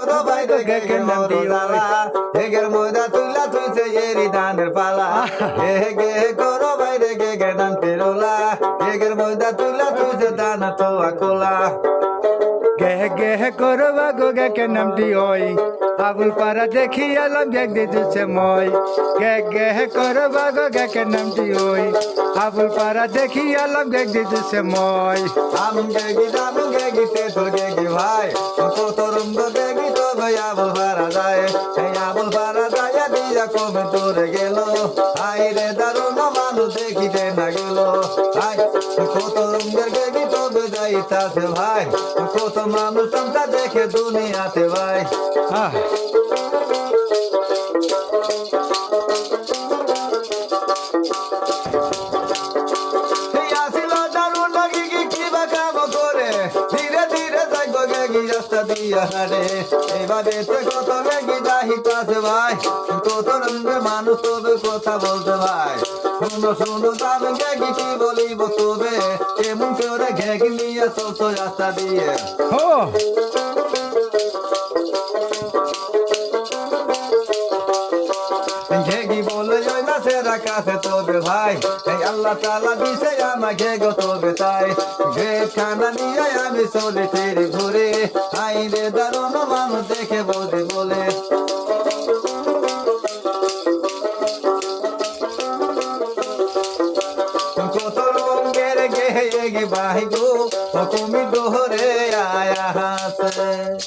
করো বাইরে গেগের নামটি ওই গেগের ময়দা তুইলা তুইছে এরি ধানের পালা গে করো বাইরে গেগের নামটি রোলা গেগের ময়দা তুইলা তুইছে দানা তোয়া কোলা গেহে গেহে করবা গো গেকে নামটি ওই আবুল পাড়া দেখি এলাম গেক দিতেছে মই গে গেহে করবা গো গেকে নামটি ওই আবুল পাড়া দেখি এলাম গেক দিতেছে মই আমি গেগি তে তোর গেগি ভাই কত রঙ্গ গেগি তো ভাই আবুল পারা যায় এই আবুল পারা যায় দিয়া কমে তোরে গেল আই রে দারুণ মানুষ দেখিতে না গেল আই কত রঙ্গের গেগি তো যাইতাছে ভাই কত মানুষ তোমরা দেখে দুনিয়াতে ভাই আহ এইভাবে কত গেগি যাইতাছে ভাই কত রঙের মানুষ তবে কথা বলতে ভাই শুনো শুনো আমি গেগি কি বলিব তবে কেমন করে ঘেগি নিয়ে চলতো রাস্তা দিয়ে ও ঘেগি বলে ওই মাসের কাছে তবে ভাই এই আল্লাহ তাআলা দিছে আমাকে গো তবে তাই ঘে খানা নিয়ে আমি চলি ফিরে ঘুরে আই রে দারুণ মানুষ দেখে বলতে বলে কত রঙের গে ভাই গো তুমি ডোহরে আয়া হাসে